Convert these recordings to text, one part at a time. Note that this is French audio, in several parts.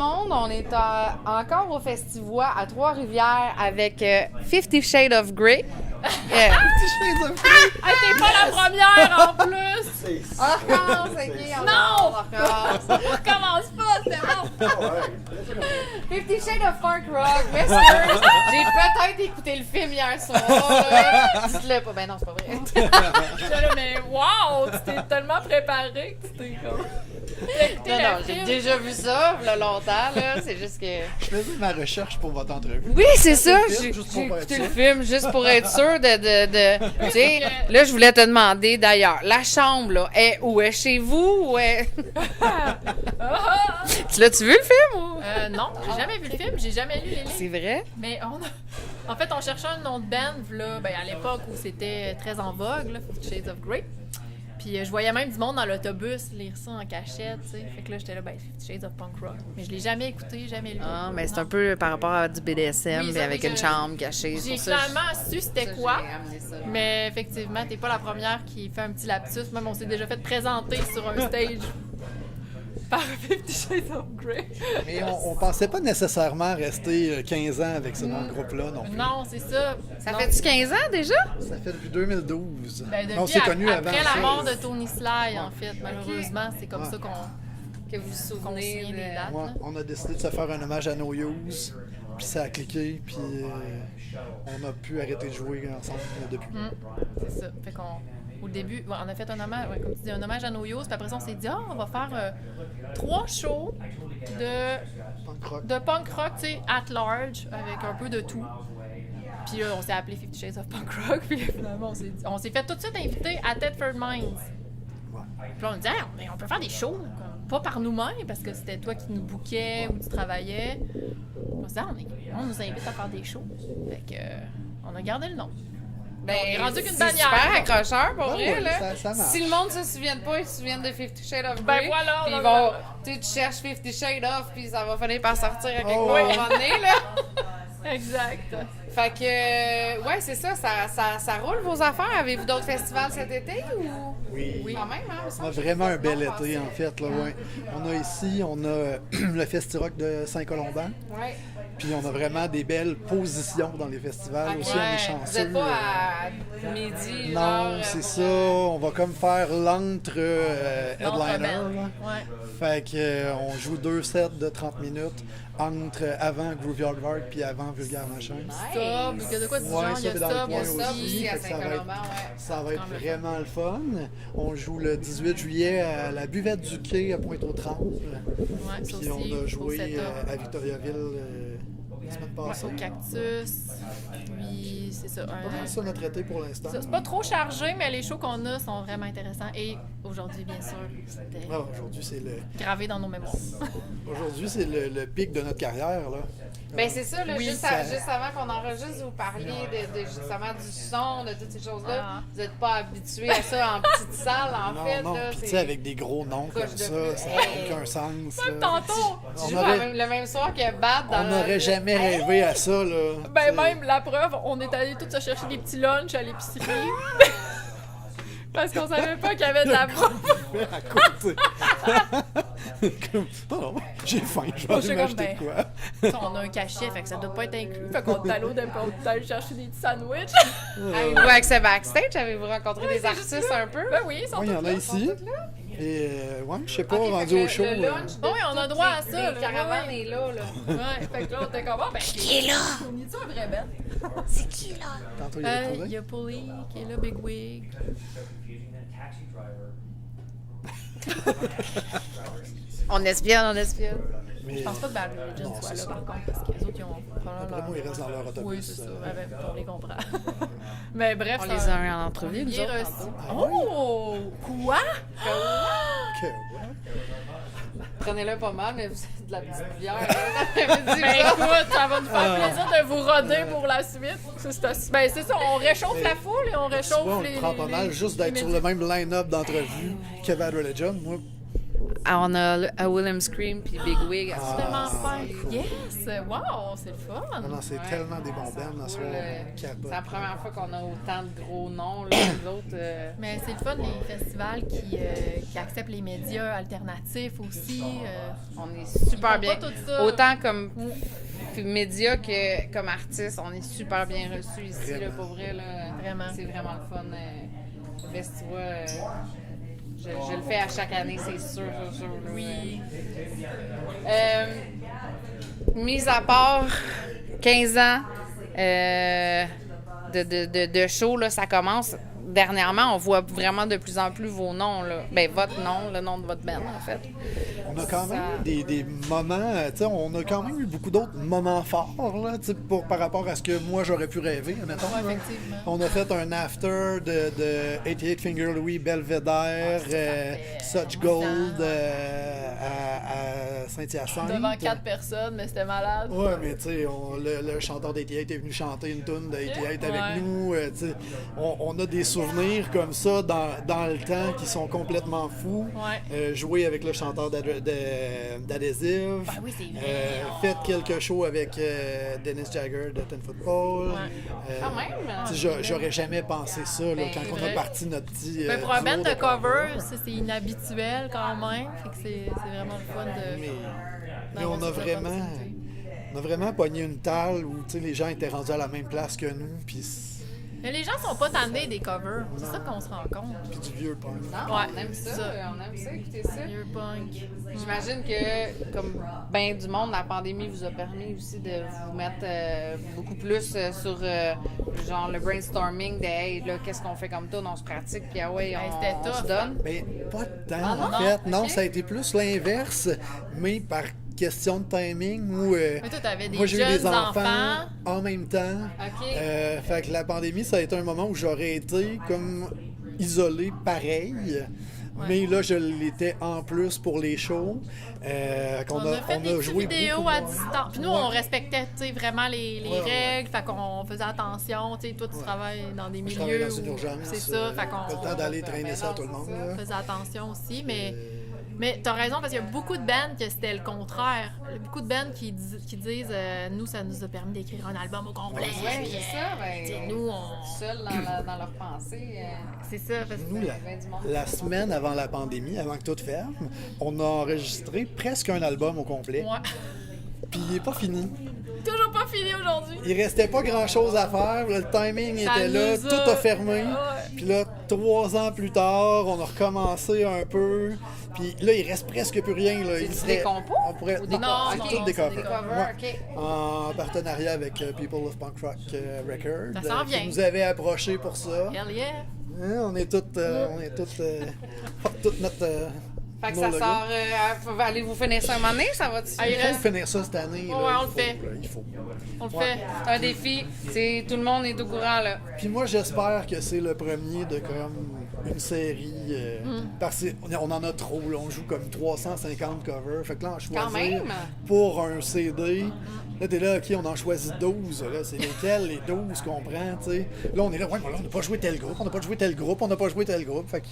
monde. On est encore au Festivois à Trois-Rivières avec 50 Shades of Grey. Hey, t'es pas la première en plus! On recommence, OK? Non! On Recommence pas, c'est bon! 50 Shades of Punk Rock. M'excuse. J'ai peut-être écouté le film hier soir. Là. Dites-le pas. Ben non, c'est pas vrai. Mais wow! Tu t'es tellement préparé que tu t'es comme... Non, j'ai déjà vu ça, il y a longtemps, là. C'est juste que... Je faisais ma recherche pour votre entrevue. Oui, c'est ça. le film, J'ai juste pour écouté être le sûr. film juste pour être sûr de tu sais, là, je voulais te demander, d'ailleurs, la chambre, là, est où? Est chez vous ou est... Tu l'as-tu vu, le film? Ou... Non, j'ai jamais vu le film, j'ai jamais lu les livres. C'est vrai? Mais en fait, on cherchait un nom de band, là, à l'époque où c'était très en vogue, là, 50 Shades of Grey. Puis je voyais même du monde dans l'autobus lire ça en cachette, tu sais. Fait que là, j'étais là, 50 Shades of Punk Rock. Mais je l'ai jamais écouté, jamais lu. Ah, mais c'est un peu par rapport à du BDSM, Oui, mais ça, avec oui, une chambre cachée. J'ai pour ça, clairement su c'était quoi, j'ai amené ça. mais effectivement, t'es pas la première qui fait un petit lapsus. Même on s'est déjà fait présenter sur un stage par 50 Shades of Grey. Mais on pensait pas nécessairement rester 15 ans avec ce groupe-là non plus. Non, c'est ça. Ça Non. fait-tu 15 ans déjà? Ça fait depuis 2012. Ben, depuis on s'est connus avant après la ça. mort de Tony Sly, en fait. Malheureusement, c'est comme Ouais. ça Que vous vous qu'on se souvenez souvient des dates. Ouais, là. on a décidé de se faire un hommage à No Use, puis ça a cliqué, puis on a pu arrêter de jouer ensemble depuis. C'est ça. Fait qu'on, au début, ouais, on a fait un hommage, ouais, comme tu dis, un hommage à No Use, puis après ça, on s'est dit, on va faire 3 shows de punk rock, tu sais, at large, avec un peu de tout. Puis là, on s'est appelé 50 Shades of Punk Rock, puis finalement, on s'est fait tout de suite inviter à Thetford Mines. Ouais. Puis là, on dit, hey, on peut faire des shows, comme, pas par nous-mêmes, parce que c'était toi qui nous bookais ou tu travaillais. On s'est dit, on nous invite à faire des shows. Fait que, on a gardé le nom. Ben, On est rendu qu'une c'est bannière. super accrocheur, pour vrai, ouais, là. ça marche. Si le monde se souvient pas, ils se souviennent de 50 Shades of Ben Grey. voilà, Puis on ils a- vont... Tu cherches 50 Shades of, puis ça va finir par sortir à quelque Oh, part à un ouais. moment donné, là. Exact. Fait que, ouais, c'est ça, ça roule vos affaires. Avez-vous d'autres festivals cet été ou... Oui. Quand même, hein? On a vraiment un bel été, en fait. Là, ouais. On a ici, on a le Festirock de Saint-Colomban. Ouais. Puis on a vraiment des belles positions dans les festivals. Aussi, on est Vous chanceux. êtes pas à midi, genre... Non, c'est ça. On va comme faire l'entre headliner. L'entre-band. là. Ouais. Fait que on joue 2 sets de 30 minutes entre avant Grooveyard Vark puis avant Vulgaire Machin. Ça, mais il y a de quoi du Ouais, genre, ça, il y a c'est dans le ça, coin Ça aussi. aussi, à Fait que ça va être- Saint-Colomban, ouais. Ça va être vraiment le fun. On joue le 18 juillet à la Buvette du Quai à Pointe-aux-Trembles. Ouais, ça Puis aussi, on a au joué setup. à Victoriaville la semaine Ouais, passée. au cactus. Puis c'est ça. Pas mal ça notre été pour l'instant. C'est pas trop chargé, mais les shows qu'on a sont vraiment intéressants. Et aujourd'hui, bien sûr, c'était Ah, aujourd'hui, c'est gravé dans nos mémoires. le pic de notre carrière. Là. Ben c'est ça, là, Oui, juste, ça- juste avant qu'on enregistre, vous parliez de justement du son, de toutes ces choses-là. Ah. Vous n'êtes pas habitué à ça en petite salle, en Non, fait. non, là, puis tu c'est- sais, avec des gros noms Couche comme de ça, plus. ça n'a aucun sens. là. Tantôt, Tu On joues aurait- le même soir que Bad dans On n'aurait jamais rêvé à ça, là. ben T'sais. même la preuve, on est allés tous se chercher des petits lunchs à l'épicerie. Parce qu'on savait pas qu'il y avait de la bouffe. Fait à côté. Comme, oh, j'ai faim, je vais Moi, aller j'étais comme, m'acheter ben, quoi. On a un cachet, fait que ça doit pas être inclus. Fait qu'on est allé au dépôt, on est allé chercher des petits sandwichs. Avez-vous accès backstage? Avez-vous rencontré des c'est juste artistes là. un peu? Ben oui, ils sont Oui, il y tous en là. a ici. Et, ouais, je sais pas, Ok, rendu fait au que show. le lunch de Oui, on a toutes droit à les- ça, les là, caravanes ouais. est là. Ouais, fait que là, on était comme, ben, qui est là? On est-tu un vrai bête? C'est qui, là? Tantôt, il y a Il trouvé. y a Polly qui est là, Big Wig. On espionne, on espionne. Mais Je pense pas que Bad Religion soit là, par contre, parce que les autres, ils ont probablement après moi, ils restent dans leur autobus. Oui, c'est ça, ouais, on les comprend. Mais bref, On c'est les a eu en entrevue, nous bien autres, reçu. tantôt. Oh! Quoi? Que, ouais. Prenez-le pas mal, mais vous êtes de la petite bière. là. Ben écoute, ça va nous faire plaisir de vous roder pour la suite. Ben c'est ça, on réchauffe la foule et on réchauffe Tu vois, on les... le prend pas mal juste d'être les sur le même line-up d'entrevue que Bad Religion. Moi, on a William Scream puis Big Wig. Tellement fin. cool. Yes! Wow, c'est le fun! Non, c'est tellement des bons bands dans ce soir. C'est la première fois qu'on a autant de gros noms. Là, les autres, Mais c'est le fun, les festivals qui acceptent les médias alternatifs aussi. on est super Ils font bien. pas tout ça. Autant comme médias que comme artistes, on est super bien reçus ici, là, pour vrai. Là. Vraiment. C'est vraiment le fun. Le festival, je le fais à chaque année, c'est sûr. Là. Oui. Mis à part 15 ans de show, là, ça commence. Dernièrement, on voit vraiment de plus en plus vos noms. Là. Ben, votre nom, le nom de votre band, en fait. On a quand même des moments, tu sais, on a quand même eu beaucoup d'autres moments forts, là, tu sais, par rapport à ce que moi j'aurais pu rêver, mettons. Ouais, là. effectivement. On a fait un after de 88 Finger Louis Belvedere, Such Gold à Saint-Hyacinthe. Devant 4 personnes, mais c'était malade. Ouais, mais tu sais, le chanteur d'88 est venu chanter une tune de 88 avec Ouais. nous. Tu sais, on a des souvenirs comme ça dans le temps qui sont complètement fous. Ouais. Jouer avec le chanteur d'Adhésive. Ben oui, c'est vrai. Fait quelques shows avec Dennis Jagger de Ten Football. Ouais. Quand même. Tu sais, j'aurais jamais pensé ça là, Ben, quand c'est on vrai. a parti notre petit. Mais pour un duo band de cover, c'est inhabituel quand même. Fait que c'est vraiment le fun de. Mais d'avoir on a cette vraiment. opportunité. On a vraiment pogné une talle où tu sais, les gens étaient rendus à la même place que nous, puis Mais les gens sont pas tannés des covers. C'est ça qu'on se rend compte. du vieux punk. Non, Ouais, on aime ça. ça. On aime ça, écoutez ça. Vieux punk. J'imagine que, comme ben du monde, la pandémie vous a permis aussi de vous mettre beaucoup plus sur genre le brainstorming de hey, là, qu'est-ce qu'on fait comme tune, on se pratique, puis ah ouais, Hey, on, c'était on se tough. donne. Ben, pas tant, Ah, en non? fait. Non, Ok. ça a été plus l'inverse, mais par question de timing où Mais toi, t'avais des moi j'ai eu des jeunes enfants en même temps. OK. Fait que la pandémie, ça a été un moment où j'aurais été comme isolé pareil. Mais là, je l'étais en plus pour les shows. On a fait des petites vidéos beaucoup. à distance. Puis nous, on respectait tu sais, vraiment les Ouais, ouais. règles. Fait qu'on faisait attention. Tu sais, toi, tu travailles dans des Je travaille milieux dans une où urgence. c'est ça. Fait Pas le qu'on temps d'aller traîner ça à tout le monde. on là. faisait attention aussi. Mais t'as raison, parce qu'il y a beaucoup de bands que c'était le contraire. Il y a beaucoup de bands qui disent nous, ça nous a permis d'écrire un album au complet. Ouais, Puis, c'est ça. tu sais, Ben, nous, on... seuls dans leur pensée. C'est ça. Parce que Nous, ben du monde. la semaine avant la pandémie, avant que tout ferme, on a enregistré presque un album au complet. Ouais. Puis il est pas fini. Toujours pas fini aujourd'hui. Il restait pas grand chose à faire. Le timing Ça était là, nous a- tout a fermé. Ouais. Puis là, 3 ans plus tard, on a recommencé un peu. Puis là, il reste presque plus rien. Là. Il C'est des compos? On pourrait... Ou des Non, covers? c'est Non, toutes des c'est covers. des covers, Ouais. OK. En partenariat avec People of Punk Rock Records. Ça s'en qui vient. nous avait approché pour ça. Hell yeah. Hein, on est toutes... toute notre... Fait que nos ça logos. sort. Allez-vous finir ça un moment donné? Ça va-tu? Ah, Il il faut reste- finir ça cette année. là. Ouais, on Il le faut, fait. là, il faut. On le Ouais. fait. C'est un défi. Tout le monde est au courant, là. Puis moi, j'espère que c'est le premier de comme une série. Parce qu'on en a trop. Là. On joue comme 350 covers. Fait que là, on choisit même? pour un CD. Là, t'es là, OK, on en choisit 12. Là, c'est lesquels les 12 qu'on prend, tu sais. Là, on est là, ouais, mais là, on n'a pas joué tel groupe, on n'a pas joué tel groupe, on n'a pas joué tel groupe. Fait que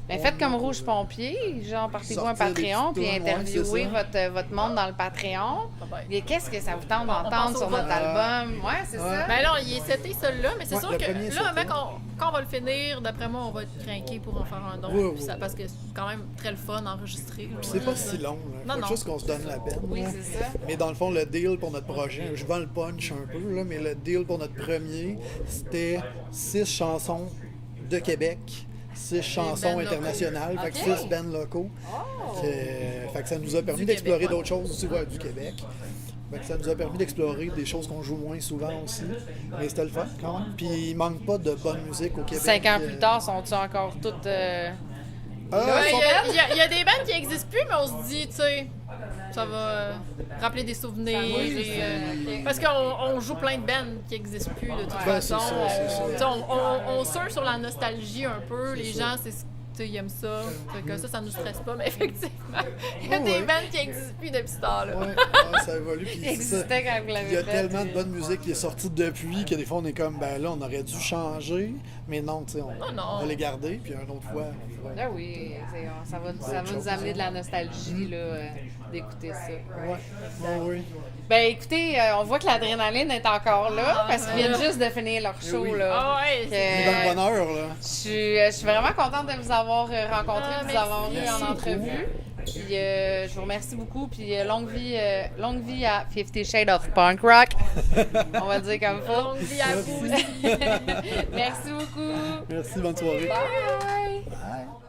Mais faites comme Rouge Pompier, genre partez-vous un Sortir des Patreon petites puis tunes, ouais, interviewez c'est votre monde dans le Patreon. bye. Et qu'est-ce que ça vous tente On d'entendre pense sur au notre vote. album? Ouais, c'est Ouais. ça. Ben là, il est seté celui-là, mais c'est Ouais, sûr le que premier est là, seté. mec, quand on va le finir, d'après moi, on va être craqué pour en faire un don. Oui, Puis oui. parce que c'est quand même très le fun enregistré. là. c'est pas si long. Non, Faut non. juste qu'on se donne la peine. Oui, là. c'est ça. Mais dans le fond, le deal pour notre projet, je vends le punch un peu, là, mais le deal pour notre premier, c'était 6 chansons de Québec, 6 chansons bands locaux. internationales, fait que Ok. 6 bands locaux. Oh! Fait que ça nous a permis Du d'explorer Québec, ouais. d'autres choses aussi, ouais, du Québec. Fait que ça nous a permis d'explorer des choses qu'on joue moins souvent aussi. Mais c'était le fun quand même. Puis il manque pas de bonne musique au Québec. 5 ans plus tard, sont-ils encore toutes. Ah, Ouais, sont- il y a des bands qui n'existent plus, mais on se dit, tu sais, ça va rappeler des souvenirs. Parce qu'on joue plein de bands qui n'existent plus de toute Ben, façon. c'est ça, c'est ça. Tu sais, on surfe sur la nostalgie un peu. Les gens, c'est sais, ils aiment ça. Fait que ça nous stresse pas, mais effectivement, il y a Oh, des ouais. bands qui n'existent plus depuis ce temps-là. Ouais, ça évolue. Puis Il c'est ça. existait quand vous Il y a l'avez fait. tellement de bonne musique qui est sortie depuis que des fois on est comme, ben là, on aurait dû changer, mais non, tu sais, on va les garder, puis une autre fois. Ouais, Ah oui, ça va nous amener de la nostalgie là, d'écouter ça. oui. Ben écoutez, on voit que l'adrénaline est encore là parce qu'ils viennent juste de finir leur show. oui. Là. Ah ouais, On est dans le bonheur, là. Je suis vraiment contente de vous avoir rencontré, de vous merci. avoir eu Merci en entrevue. Puis je vous remercie beaucoup. Puis longue vie à 50 Shades of Punk Rock. On va le dire comme ça. longue vie à vous. Merci beaucoup. Merci, bonne soirée. Bye. Bye.